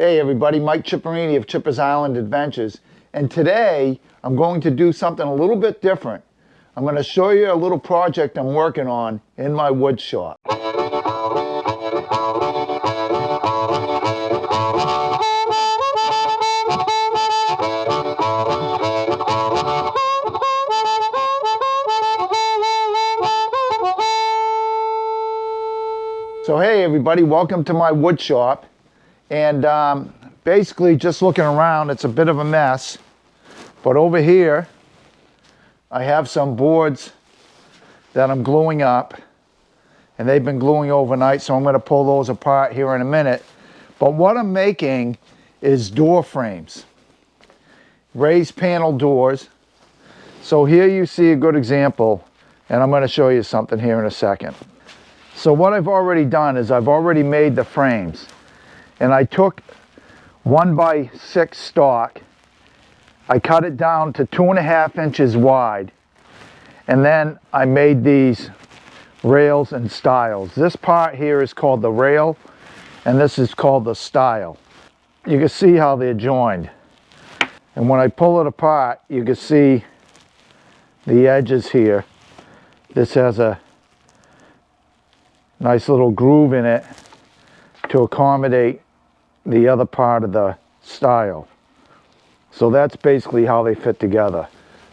Hey everybody, Mike Chipperini of Chipper's Island Adventures, and today I'm going to do something a little bit different. I'm going to show you a little project I'm working on in my wood shop. So hey everybody, welcome to my wood shop. And basically just looking around, it's a bit of a mess. But over here, I have some boards that I'm gluing up. And they've been gluing overnight, so I'm going to pull those apart here in a minute. But what I'm making is door frames. Raised panel doors. So here you see a good example. And I'm going to show you something here in a second. So what I've already done is I've already made the frames. And I took 1x6 stock, I cut it down to 2.5 inches wide, and then I made these rails and stiles. This part here is called the rail, and this is called the stile. You can see how they're joined. And when I pull it apart, you can see the edges here. This has a nice little groove in it to accommodate the other part of the stile. So that's basically how they fit together.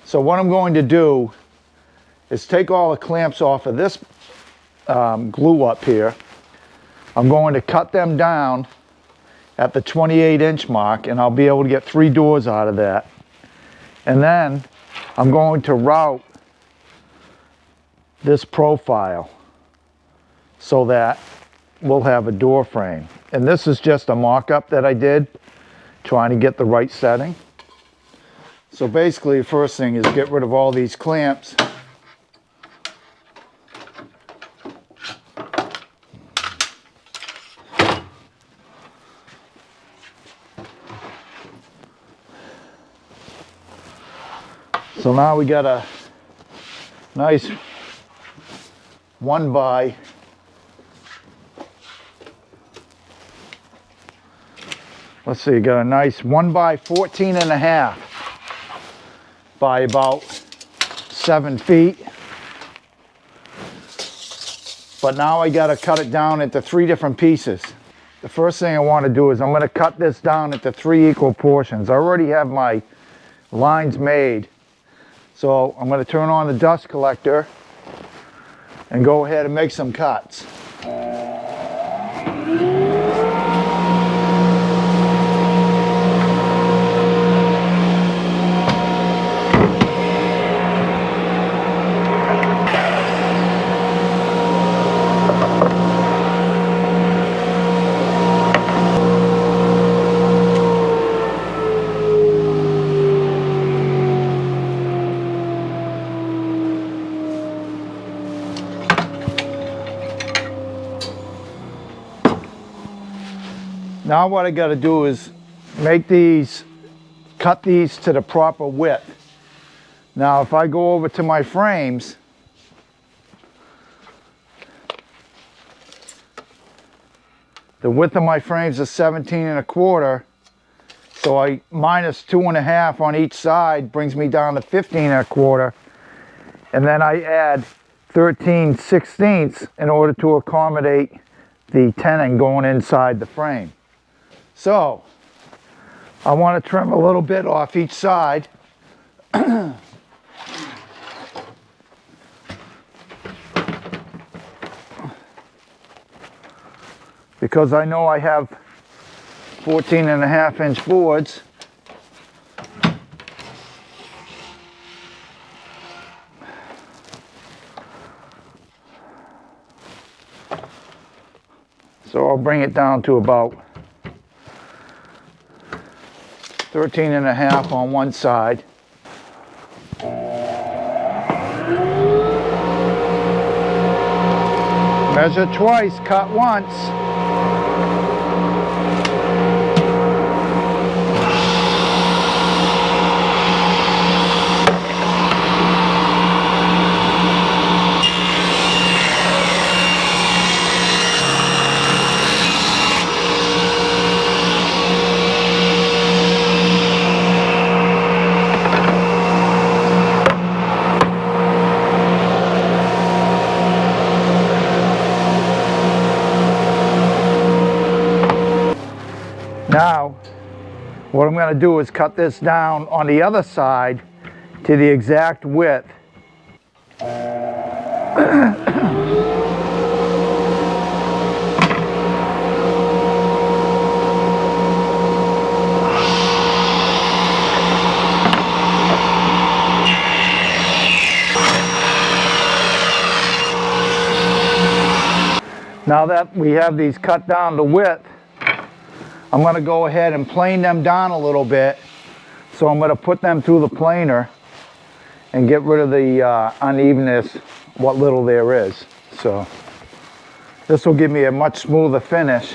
So what I'm going to do is take all the clamps off of this glue up here. I'm going to cut them down at the 28-inch mark, and I'll be able to get 3 doors out of that. And then I'm going to route this profile so that we'll have a door frame. And this is just a mock-up that I did, trying to get the right setting. So basically the first thing is get rid of all these clamps. So now we got a nice 1x let's see, got a nice 1x14.5 by about 7 feet. But now I got to cut it down into 3 different pieces. The first thing I want to do is I'm going to cut this down into 3 equal portions. I already have my lines made. So I'm going to turn on the dust collector and go ahead and make some cuts. Now what I got to do is cut these to the proper width. Now if I go over to my frames, the width of my frames is 17.25, so I minus 2.5 on each side brings me down to 15.25, and then I add 13/16 in order to accommodate the tenon going inside the frame. So I want to trim a little bit off each side. Because I know I have 14.5-inch boards. So I'll bring it down to about 13.5 on one side. Measure twice, cut once. Now, what I'm going to do is cut this down on the other side to the exact width. Now that we have these cut down to width, I'm going to go ahead and plane them down a little bit. So I'm going to put them through the planer and get rid of the unevenness, what little there is. So this will give me a much smoother finish.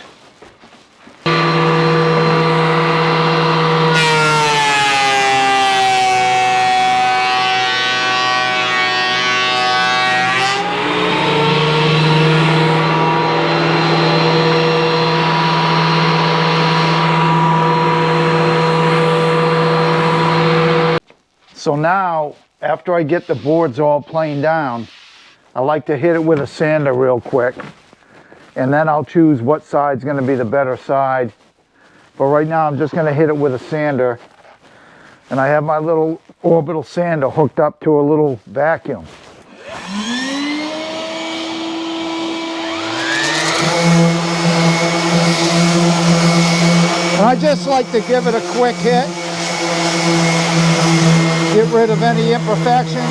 So now, after I get the boards all planed down, I like to hit it with a sander real quick. And then I'll choose what side's going to be the better side. But right now I'm just going to hit it with a sander. And I have my little orbital sander hooked up to a little vacuum. And I just like to give it a quick hit. Get rid of any imperfections.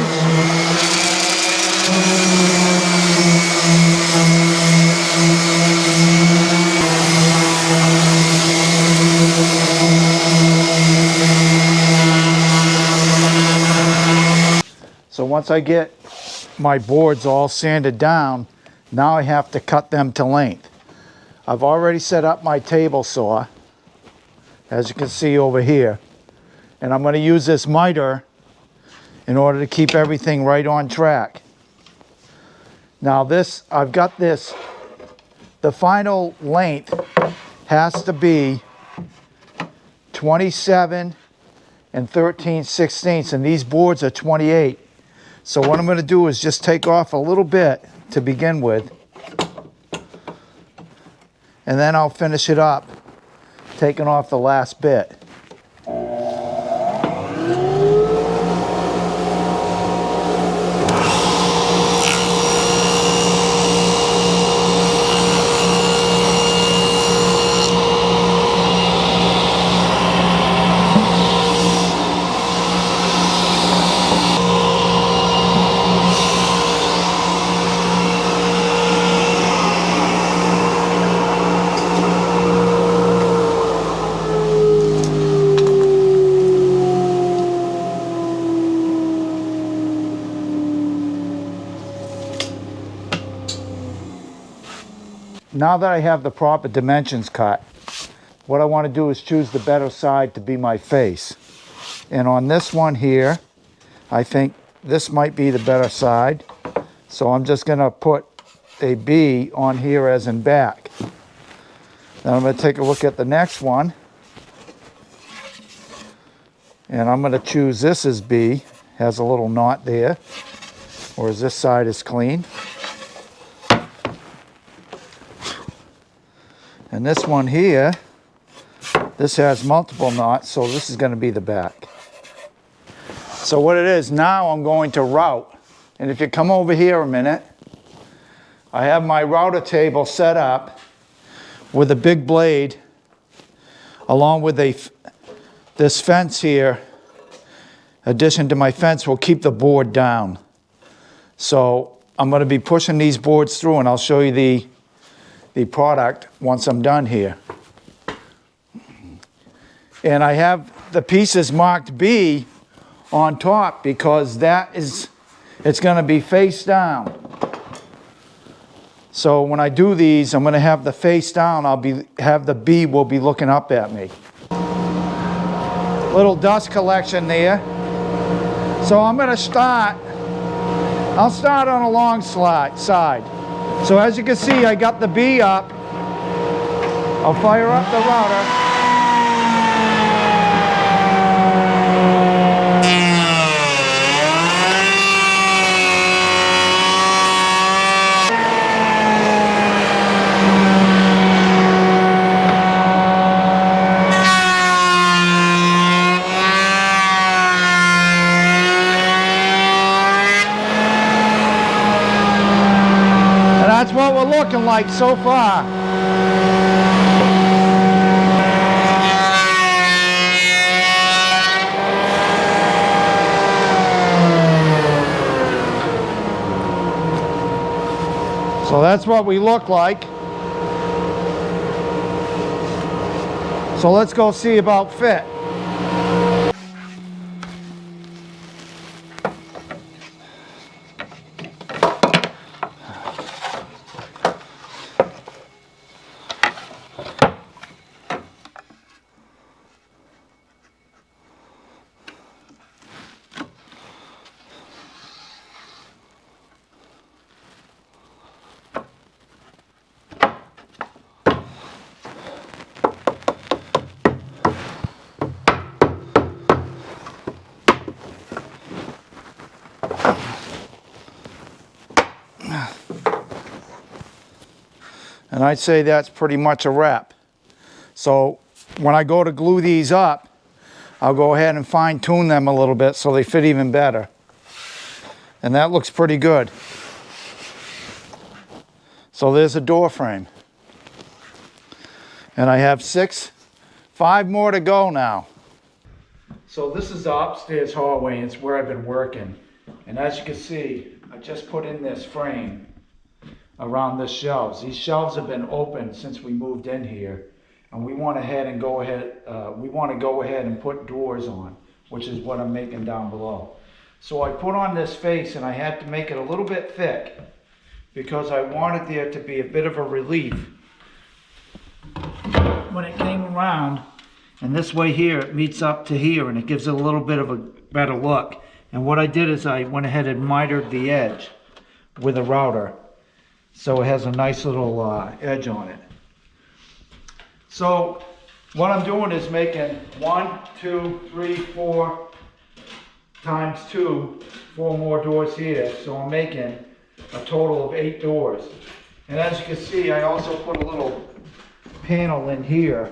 So once I get my boards all sanded down, now I have to cut them to length. I've already set up my table saw, as you can see over here. And I'm going to use this miter in order to keep everything right on track. Now this, I've got this, the final length has to be 27 and 13/16, and these boards are 28. So what I'm going to do is just take off a little bit to begin with, and then I'll finish it up, taking off the last bit. Now that I have the proper dimensions cut, what I want to do is choose the better side to be my face. And on this one here, I think this might be the better side. So I'm just going to put a B on here as in back. Then I'm going to take a look at the next one. And I'm going to choose this as B, has a little knot there. Whereas this side is clean. And this one here, this has multiple knots, so this is going to be the back. So what it is, now I'm going to route. And if you come over here a minute, I have my router table set up with a big blade along with this fence here. Addition to my fence will keep the board down. So I'm going to be pushing these boards through, and I'll show you the product once I'm done here. And I have the pieces marked B on top because it's going to be face down. So when I do these, I'm going to have the face down. Have the B will be looking up at me. Little dust collection there. So I'm going to start. I'll start on a long side. So as you can see, I got the B up. I'll fire up the router. looking like so far? So that's what we look like. So let's go see about fit. And I'd say that's pretty much a wrap. So when I go to glue these up, I'll go ahead and fine tune them a little bit so they fit even better. And that looks pretty good. So there's a door frame. And I have 5 more to go now. So this is the upstairs hallway, and it's where I've been working. And as you can see, I just put in this frame around the shelves. These shelves have been open since we moved in here, and we want to go ahead and put doors on, which is what I'm making down below. So I put on this face, and I had to make it a little bit thick because I wanted there to be a bit of a relief when it came around. And this way here, it meets up to here, and it gives it a little bit of a better look. And what I did is I went ahead and mitered the edge with a router, so it has a nice little edge on it. So what I'm doing is making 1, 2, 3, 4 times 2, 4 more doors here. So I'm making a total of 8 doors. And as you can see, I also put a little panel in here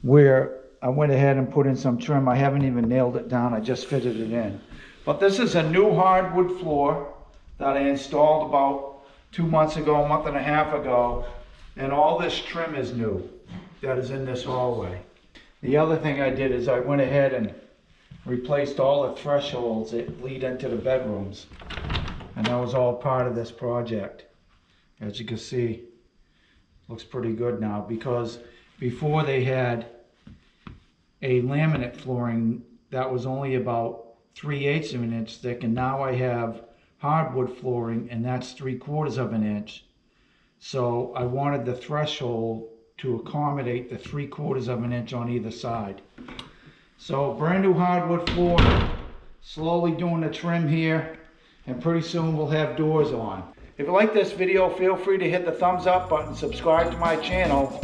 where I went ahead and put in some trim. I haven't even nailed it down, I just fitted it in. But this is a new hardwood floor that I installed about 2 months ago, a month and a half ago, and all this trim is new that is in this hallway. The other thing I did is I went ahead and replaced all the thresholds that lead into the bedrooms, and that was all part of this project. As you can see, looks pretty good now, because before they had a laminate flooring that was only about 3/8 of an inch thick, and now I have hardwood flooring, and that's 3/4 of an inch. So I wanted the threshold to accommodate the 3/4 of an inch on either side. So brand new hardwood floor, slowly doing the trim here, and pretty soon we'll have doors on. If you like this video, feel free to hit the thumbs up button, subscribe to my channel,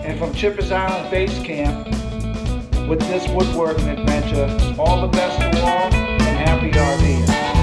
and from Chipper's Island Base Camp with this woodworking adventure, all the best to all, and happy RVing.